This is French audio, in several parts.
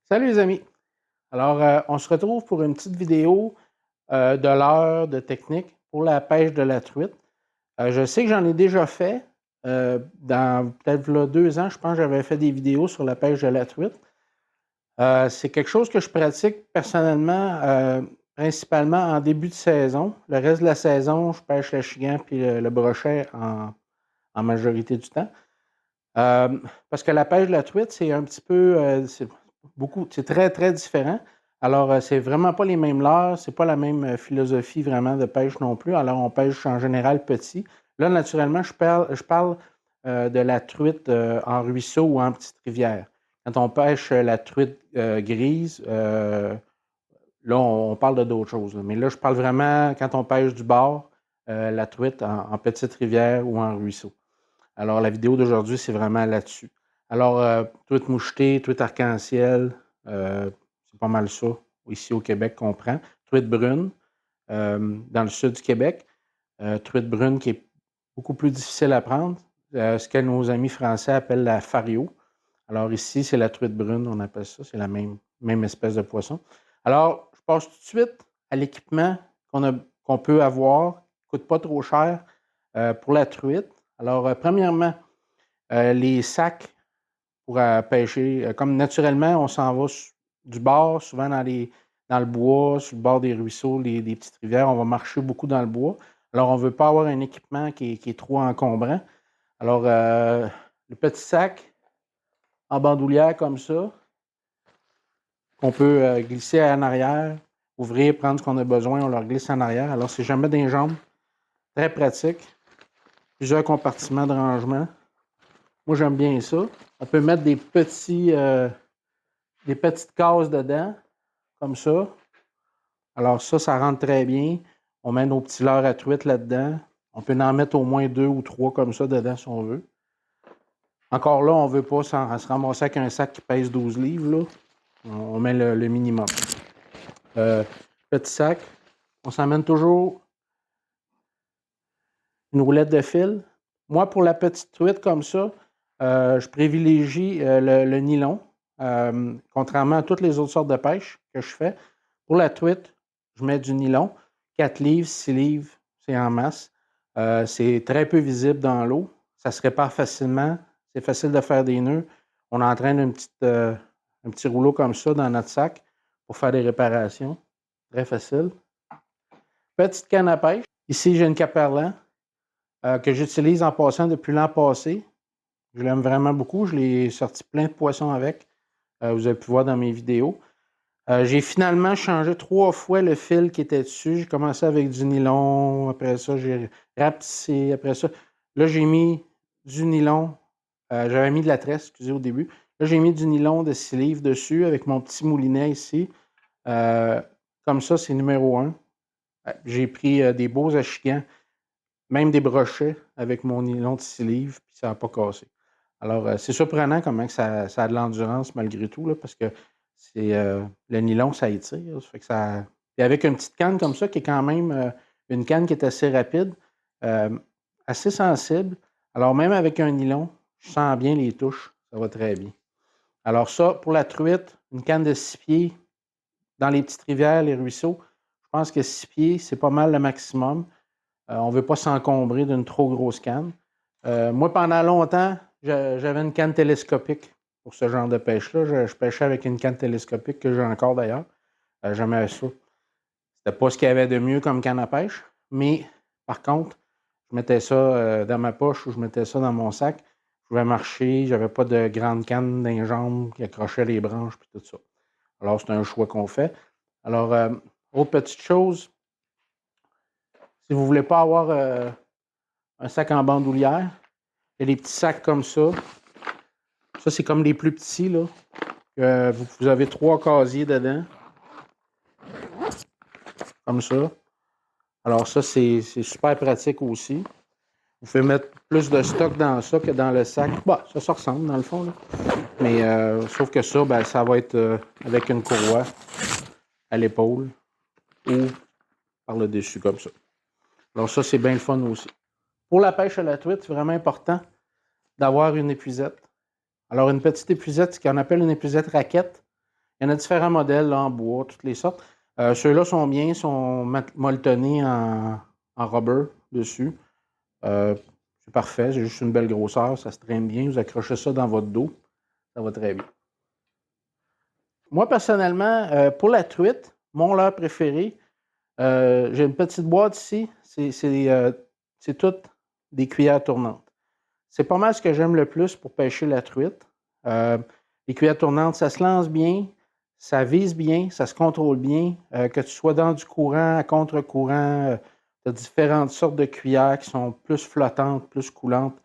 Salut les amis! Alors, on se retrouve pour une petite vidéo de l'heure de technique pour la pêche de la truite. Je sais que j'en ai déjà fait. Dans peut-être là, 2 ans, je pense que j'avais fait des vidéos sur la pêche de la truite. C'est quelque chose que je pratique personnellement, principalement en début de saison. Le reste de la saison, je pêche le chigan puis le brochet en majorité du temps. Parce que la pêche de la truite, c'est un petit peu, c'est très, très différent. Alors, c'est vraiment pas les mêmes leurres, c'est pas la même philosophie vraiment de pêche non plus. Alors, on pêche en général petit. Là, naturellement, je parle de la truite en ruisseau ou en petite rivière. Quand on pêche la truite grise, là, on parle de d'autres choses, là. Mais là, je parle vraiment quand on pêche du bord, la truite en petite rivière ou en ruisseau. Alors, la vidéo d'aujourd'hui, c'est vraiment là-dessus. Alors, truite mouchetée, truite arc-en-ciel, c'est pas mal ça, ici au Québec, qu'on prend. Truite brune, dans le sud du Québec. Truite brune qui est beaucoup plus difficile à prendre, ce que nos amis français appellent la fario. Alors, ici, c'est la truite brune, on appelle ça, c'est la même espèce de poisson. Alors, je passe tout de suite à l'équipement qu'on peut avoir, qui ne coûte pas trop cher pour la truite. Alors, premièrement, les sacs pour pêcher. Comme naturellement, on s'en va du bord, souvent dans le bois, sur le bord des ruisseaux, des petites rivières. On va marcher beaucoup dans le bois. Alors, on ne veut pas avoir un équipement qui est trop encombrant. Alors, le petit sac en bandoulière comme ça, qu'on peut glisser en arrière, ouvrir, prendre ce qu'on a besoin, on leur glisse en arrière. Alors, c'est jamais des jambes. Très pratique. Plusieurs compartiments de rangement. Moi, j'aime bien ça. On peut mettre des petites cases dedans, comme ça. Alors ça rentre très bien. On met nos petits leurres à truite là-dedans. On peut en mettre au moins 2 ou 3 comme ça dedans si on veut. Encore là, on ne veut pas se ramasser avec un sac qui pèse 12 livres. Là. On met le minimum. Petit sac. On s'emmène toujours une roulette de fil. Moi, pour la petite truite comme ça, je privilégie le nylon. Contrairement à toutes les autres sortes de pêche que je fais. Pour la truite, je mets du nylon. 4 livres, 6 livres, c'est en masse. C'est très peu visible dans l'eau. Ça se répare facilement. C'est facile de faire des nœuds. On entraîne un petit rouleau comme ça dans notre sac pour faire des réparations. Très facile. Petite canne à pêche. Ici, j'ai une Caperlan que j'utilise en passant depuis l'an passé. Je l'aime vraiment beaucoup. Je l'ai sorti plein de poissons avec. Vous avez pu voir dans mes vidéos. J'ai finalement changé 3 fois le fil qui était dessus. J'ai commencé avec du nylon. Après ça, j'ai rapetissé. Après ça, là, j'ai mis du nylon. J'avais mis de la tresse, excusez, au début. Là, j'ai mis du nylon de 6 livres dessus avec mon petit moulinet ici. Comme ça, c'est numéro 1. J'ai pris des beaux achigans, même des brochets avec mon nylon de 6 livres, puis ça n'a pas cassé. Alors, c'est surprenant comment ça a de l'endurance malgré tout, là, parce que le nylon, ça étire. Ça fait que ça... Et avec une petite canne comme ça, qui est quand même une canne qui est assez rapide, euh, assez sensible. Alors, même avec un nylon, je sens bien les touches. Ça va très bien. Alors, ça, pour la truite, une canne de 6 pieds dans les petites rivières, les ruisseaux, je pense que 6 pieds, c'est pas mal le maximum. On ne veut pas s'encombrer d'une trop grosse canne. Moi, pendant longtemps, j'avais une canne télescopique pour ce genre de pêche-là. Je pêchais avec une canne télescopique que j'ai encore d'ailleurs. J'aimais ça. C'était pas ce qu'il y avait de mieux comme canne à pêche, mais par contre, je mettais ça dans ma poche ou je mettais ça dans mon sac. Je pouvais marcher, j'avais pas de grande canne dans les jambes qui accrochait les branches et tout ça. Alors, c'est un choix qu'on fait. Alors, autre petite chose, si vous ne voulez pas avoir un sac en bandoulière, il y a des petits sacs comme ça. Ça, c'est comme les plus petits, là. Vous avez 3 casiers dedans. Comme ça. Alors ça, c'est super pratique aussi. Vous pouvez mettre plus de stock dans ça que dans le sac. Bah, ça ressemble dans le fond, là. Mais sauf que ça, ben, ça va être avec une courroie à l'épaule ou par le dessus comme ça. Alors ça, c'est bien le fun aussi. Pour la pêche à la truite, c'est vraiment important d'avoir une épuisette. Alors, une petite épuisette, ce qu'on appelle une épuisette raquette. Il y en a différents modèles là, en bois, toutes les sortes. Ceux-là sont bien, sont molletonnés en rubber dessus. C'est parfait, c'est juste une belle grosseur, ça se traîne bien. Vous accrochez ça dans votre dos, ça va très bien. Moi, personnellement, pour la truite, mon leurre préféré, j'ai une petite boîte ici. C'est toutes des cuillères tournantes. C'est pas mal ce que j'aime le plus pour pêcher la truite. Les cuillères tournantes, ça se lance bien, ça vise bien, ça se contrôle bien. Que tu sois dans du courant, à contre-courant, tu as différentes sortes de cuillères qui sont plus flottantes, plus coulantes.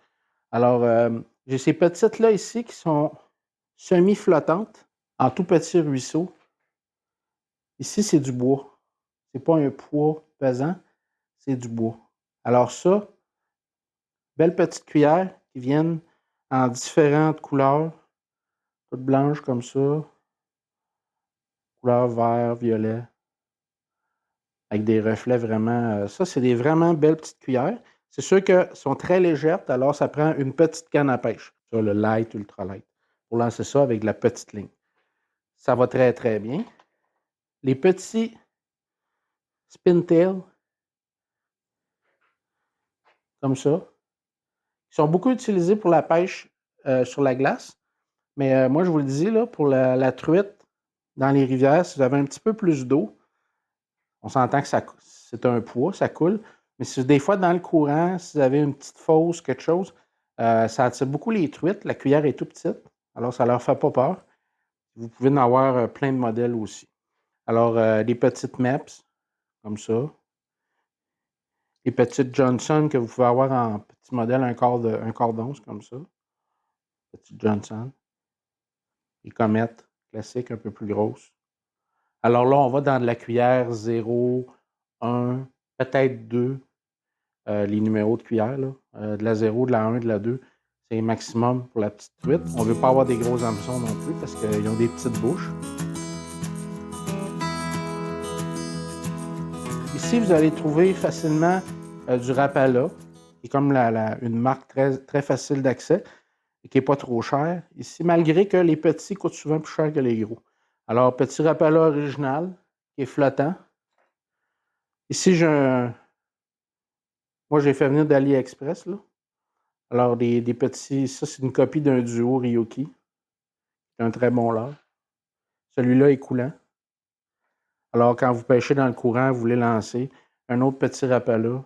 Alors, j'ai ces petites-là ici qui sont semi-flottantes, en tout petit ruisseau. Ici, c'est du bois. C'est pas un poids pesant, c'est du bois. Alors ça, belles petites cuillères qui viennent en différentes couleurs, toutes blanches comme ça, couleur vert, violet, avec des reflets vraiment. Ça, c'est des vraiment belles petites cuillères. C'est sûr qu'elles sont très légères, alors ça prend une petite canne à pêche. Ça, le light, ultra light, pour lancer ça avec de la petite ligne. Ça va très, très bien. Les petits spintails, comme ça, qui sont beaucoup utilisés pour la pêche sur la glace. Mais moi, je vous le dis, là, pour la truite, dans les rivières, si vous avez un petit peu plus d'eau, on s'entend que c'est un poids, ça coule. Mais si des fois, dans le courant, si vous avez une petite fosse, quelque chose, ça attire beaucoup les truites. La cuillère est tout petite, alors ça ne leur fait pas peur. Vous pouvez en avoir plein de modèles aussi. Alors, des petites Mepps, comme ça. Les petites Johnson que vous pouvez avoir en petit modèle, un quart d'once, comme ça. Petite Johnson. Les comètes classiques, un peu plus grosses. Alors là, on va dans de la cuillère 0, 1, peut-être 2, les numéros de cuillère. Là. De la 0, de la 1, de la 2, c'est maximum pour la petite truite. On ne veut pas avoir des gros hameçons non plus parce qu'ils ont des petites bouches. Ici, vous allez trouver facilement du Rapala, qui est comme une marque très, très facile d'accès et qui n'est pas trop chère. Ici, malgré que les petits coûtent souvent plus cher que les gros. Alors, petit Rapala original, qui est flottant. Ici, moi, j'ai fait venir d'AliExpress, là. Alors, des petits... Ça, c'est une copie d'un duo Ryoki. C'est un très bon leurre. Celui-là est coulant. Alors, quand vous pêchez dans le courant, vous voulez lancer un autre petit Rapala,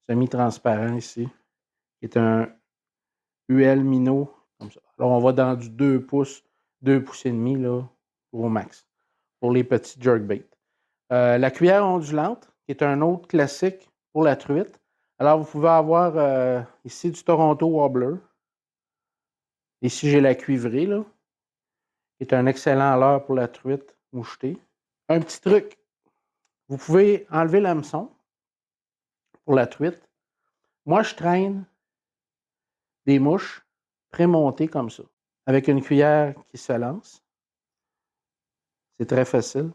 semi-transparent ici, qui est un UL Minnow, comme ça. Alors, on va dans du 2 pouces, 2 pouces et demi, là, au max, pour les petits jerkbait. La cuillère ondulante, qui est un autre classique pour la truite. Alors, vous pouvez avoir ici du Toronto Wobbler. Ici, j'ai la cuivrée, là, qui est un excellent leurre pour la truite mouchetée. Un petit truc, vous pouvez enlever l'hameçon pour la truite. Moi, je traîne des mouches prémontées comme ça, avec une cuillère qui se lance. C'est très facile.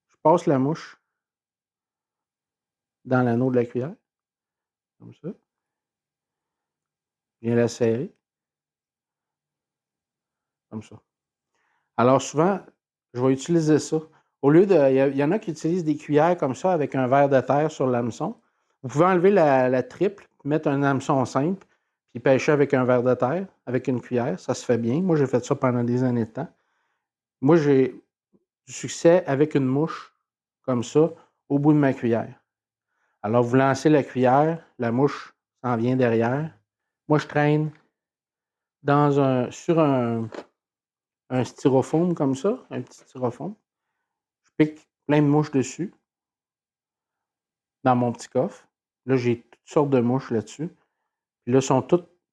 Je passe la mouche dans l'anneau de la cuillère, comme ça. Je viens la serrer, comme ça. Alors souvent, je vais utiliser ça. Au lieu de... Il y en a qui utilisent des cuillères comme ça avec un verre de terre sur l'hameçon. Vous pouvez enlever la triple, mettre un hameçon simple, puis pêcher avec un verre de terre, avec une cuillère. Ça se fait bien. Moi, j'ai fait ça pendant des années de temps. Moi, j'ai du succès avec une mouche, comme ça, au bout de ma cuillère. Alors, vous lancez la cuillère, la mouche s'en vient derrière. Moi, je traîne sur un styrofoam comme ça, un petit styrofoam. Je pique plein de mouches dessus, dans mon petit coffre. Là, j'ai toutes sortes de mouches là-dessus. Puis là, sont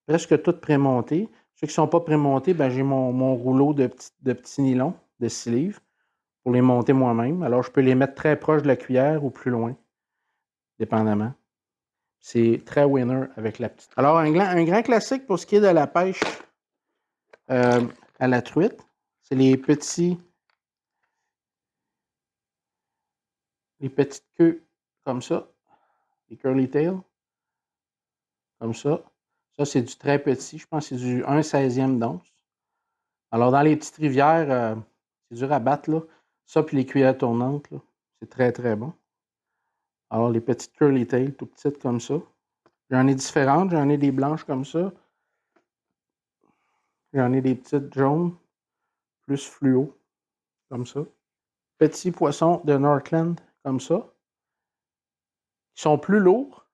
presque toutes prémontées. Ceux qui ne sont pas prémontés, ben, j'ai mon rouleau de petits nylons de 6 livres pour les monter moi-même. Alors, je peux les mettre très proche de la cuillère ou plus loin, dépendamment. C'est très winner avec la petite. Alors, un grand classique pour ce qui est de la pêche à la truite, c'est les petites queues comme ça, les curly tails, comme ça. Ça, c'est du très petit. Je pense que c'est du 1/16e d'once. Alors, dans les petites rivières, c'est dur à battre, là. Ça, puis les cuillères tournantes, là, c'est très, très bon. Alors, les petites curly tails, tout petites comme ça. J'en ai différentes. J'en ai des blanches comme ça. J'en ai des petites jaunes, plus fluo, comme ça. Petits poissons de Northland, comme ça. Ils sont plus lourds.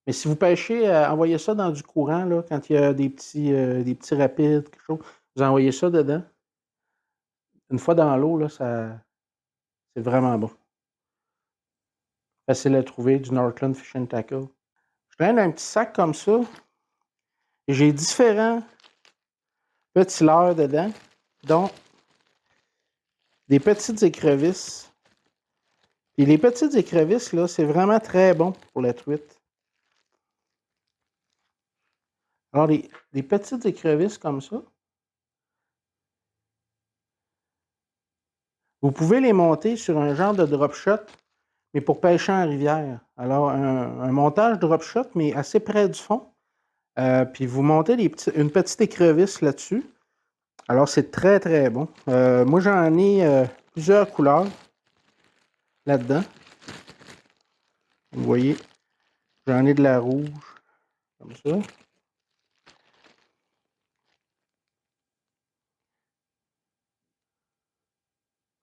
Mais si vous pêchez, envoyez ça dans du courant, là, quand il y a des petits rapides, quelque chose. Vous envoyez ça dedans. Une fois dans l'eau, là, c'est vraiment bon. Facile à trouver, du Northland Fish and Tackle. Je traîne un petit sac comme ça. Et j'ai différents petits leurres dedans, dont des petites écrevisses. Et les petites écrevisses, là, c'est vraiment très bon pour la truite. Alors, des petites écrevisses comme ça, vous pouvez les monter sur un genre de drop shot, mais pour pêcher en rivière. Alors, un montage drop shot, mais assez près du fond. Puis vous montez une petite écrevisse là-dessus. Alors, c'est très, très bon. Moi, j'en ai plusieurs couleurs là-dedans. Vous voyez, j'en ai de la rouge, comme ça.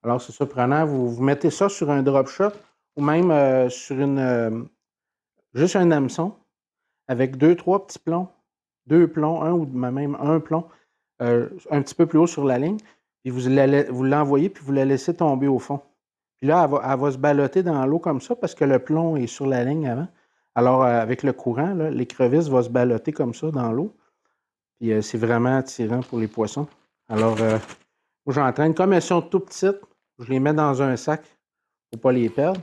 Alors, c'est surprenant. Vous mettez ça sur un drop shot ou même sur juste un hameçon avec 2-3 petits plombs. 2 plombs, un ou même un plomb un petit peu plus haut sur la ligne. Puis vous l'envoyez, puis vous la laissez tomber au fond. Puis là, elle va se ballotter dans l'eau comme ça parce que le plomb est sur la ligne avant. Alors, avec le courant, l'écrevisse va se ballotter comme ça dans l'eau. Puis c'est vraiment attirant pour les poissons. Alors, moi, j'entraîne. Comme elles sont tout petites, je les mets dans un sac pour ne pas les perdre.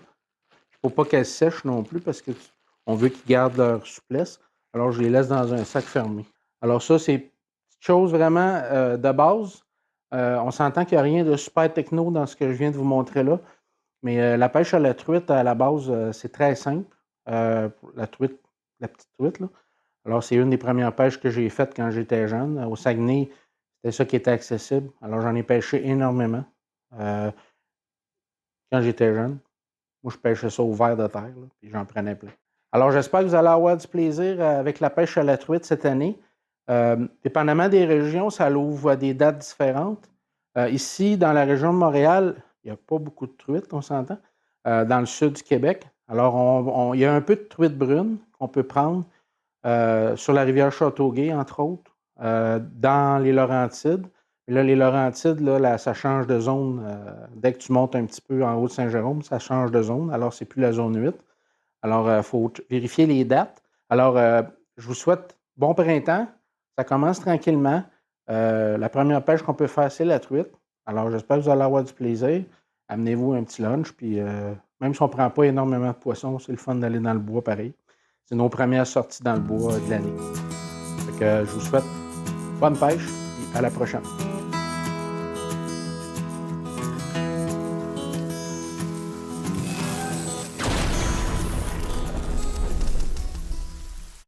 Il ne faut pas qu'elles sèchent non plus parce qu'on veut qu'ils gardent leur souplesse. Alors, je les laisse dans un sac fermé. Alors, ça, c'est une petite chose vraiment de base. On s'entend qu'il n'y a rien de super techno dans ce que je viens de vous montrer là. Mais la pêche à la truite, à la base, c'est très simple. La petite truite, là. Alors, c'est une des premières pêches que j'ai faites quand j'étais jeune. Au Saguenay, c'était ça qui était accessible. Alors, j'en ai pêché énormément quand j'étais jeune. Moi, je pêchais ça au ver de terre, là, puis j'en prenais plein. Alors, j'espère que vous allez avoir du plaisir avec la pêche à la truite cette année. Dépendamment des régions, ça ouvre à des dates différentes. Ici, dans la région de Montréal, il n'y a pas beaucoup de truites, on s'entend. Dans le sud du Québec. Alors, il y a un peu de truite brune qu'on peut prendre sur la rivière Châteauguay, entre autres, dans les Laurentides. Et là, les Laurentides, là, ça change de zone. Dès que tu montes un petit peu en haut de Saint-Jérôme, ça change de zone. Alors, c'est plus la zone 8. Alors, il faut vérifier les dates. Alors, je vous souhaite bon printemps. Ça commence tranquillement. La première pêche qu'on peut faire, c'est la truite. Alors, j'espère que vous allez avoir du plaisir. Amenez-vous un petit lunch. Puis, même si on ne prend pas énormément de poissons, c'est le fun d'aller dans le bois pareil. C'est nos premières sorties dans le bois de l'année. Je vous souhaite bonne pêche et à la prochaine.